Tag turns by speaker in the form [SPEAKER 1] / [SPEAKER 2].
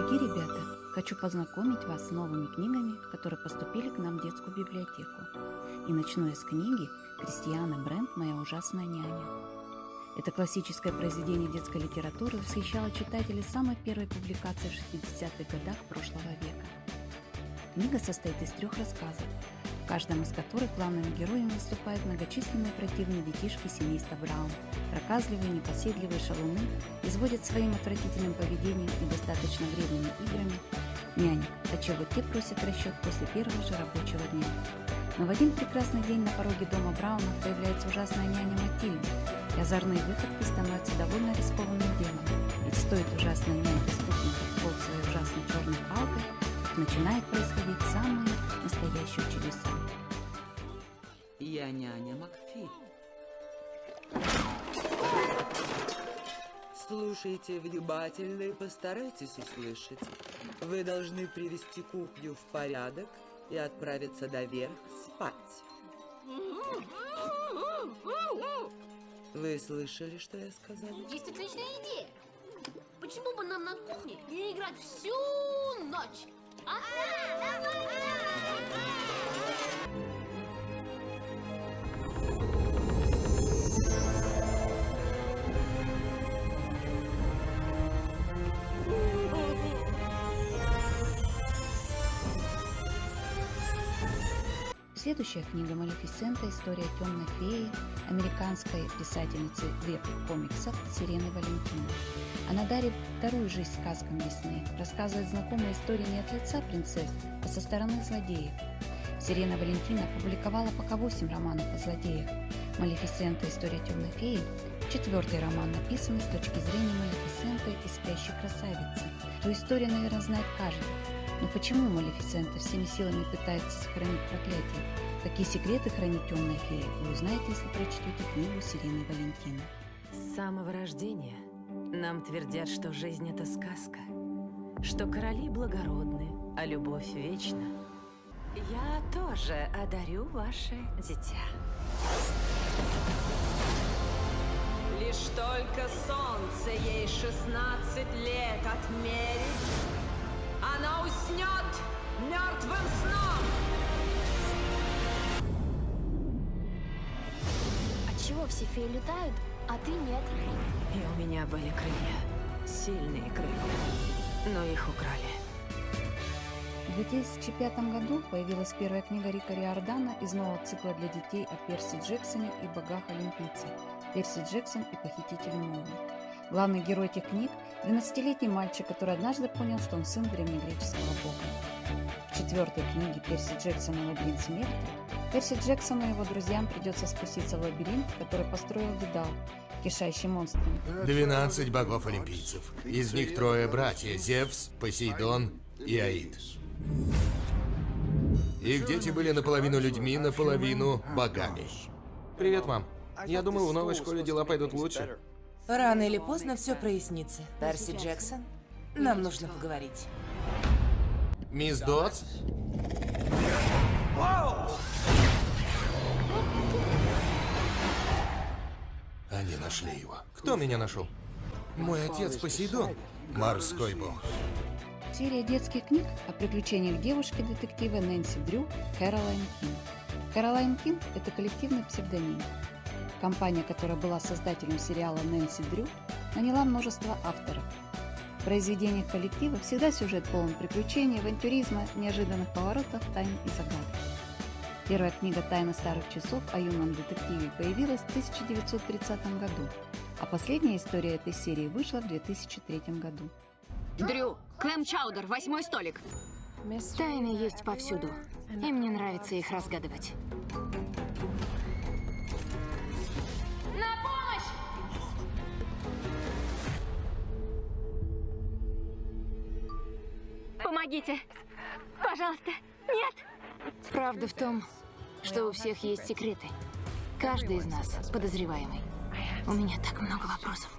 [SPEAKER 1] Дорогие ребята, хочу познакомить вас с новыми книгами, которые поступили к нам в детскую библиотеку. И начну я с книги Кристианы Брент «Моя ужасная няня». Это классическое произведение детской литературы восхищало читателей с самой первой публикации в 60-х годах прошлого века. Книга состоит из 3 рассказов, в каждом из которых главными героями выступают многочисленные противные детишки семейства Браун. Проказливые, непоседливые шалуны изводят своим отвратительным поведением и достаточно вредными играми нянек, отчего те просят расчет после первого же рабочего дня. Но в один прекрасный день на пороге дома Браунов появляется ужасная няня Матильда, и озорные выходки становятся довольно рискованным делом. Ведь стоит ужасной няне стукнуть в пол своей ужасной черной палкой, как начинает происходить самые настоящие чудеса.
[SPEAKER 2] Я няня Макфи. Слушайте внимательно и постарайтесь услышать. Вы должны привести кухню в порядок и отправиться наверх спать. Вы слышали, что я сказала?
[SPEAKER 3] Есть отличная идея. Почему бы нам на кухне не играть всю ночь? А?
[SPEAKER 1] Следующая книга «Малефисента. История темной феи» американской писательницы веб-комиксов Сирены Валентины. Она дарит вторую жизнь сказкам весны, рассказывает знакомые истории не от лица принцесс, а со стороны злодеев. Сирена Валентина опубликовала пока 8 романов о злодеях. «Малефисента. История темной феи» – 4-й роман, написанный с точки зрения Малефисенты и спящей красавицы. Эту историю, наверное, знает каждый. Но почему Малефисента всеми силами пытается сохранить проклятие? Какие секреты хранит темная фея, вы узнаете, если прочтете книгу Сирены Валентины.
[SPEAKER 4] С самого рождения нам твердят, что жизнь — это сказка, что короли благородны, а любовь вечна. Я тоже одарю ваше дитя. Лишь только солнце ей 16 лет отмерить, она уснет мертвым сном.
[SPEAKER 3] Отчего все феи летают, а ты нет?
[SPEAKER 4] И у меня были крылья, сильные крылья, но их украли.
[SPEAKER 1] В 2005 году появилась первая книга Рика Риордана из нового цикла для детей о Перси Джексоне и богах-олимпийцах «Перси Джексон и похититель молний». Главный герой этих книг – 12-летний мальчик, который однажды понял, что он сын древнегреческого бога. В 4-й книге Перси Джексон и лабиринт смерти Перси Джексону и его друзьям придется спуститься в лабиринт, который построил Дедал, кишащий монстрами.
[SPEAKER 5] 12 богов-олимпийцев. Из них 3 братья – Зевс, Посейдон и Аид. Их дети были наполовину людьми, наполовину богами. Привет, мам. Я думал, в новой школе дела пойдут лучше.
[SPEAKER 6] Рано или поздно все прояснится. Перси Джексон, нам нужно поговорить.
[SPEAKER 5] Мисс Дотс? Они нашли его. Кто меня нашел? Мой отец Посейдон, морской бог.
[SPEAKER 1] Серия детских книг о приключениях девушки-детектива Нэнси Дрю Кэролайн Кин. Кэролайн Кин – это коллективный псевдоним. Компания, которая была создателем сериала «Нэнси Дрю», наняла множество авторов. В произведениях коллектива всегда сюжет полон приключений, авантюризма, неожиданных поворотов, тайн и загадок. Первая книга «Тайна старых часов» о юном детективе появилась в 1930 году, а последняя история этой серии вышла в 2003 году.
[SPEAKER 7] Дрю, клэм-чаудер, 8-й столик. Тайны есть повсюду, и мне нравится их разгадывать. На помощь! Помогите! Пожалуйста, нет! Правда в том, что у всех есть секреты. Каждый из нас подозреваемый. У меня так много вопросов.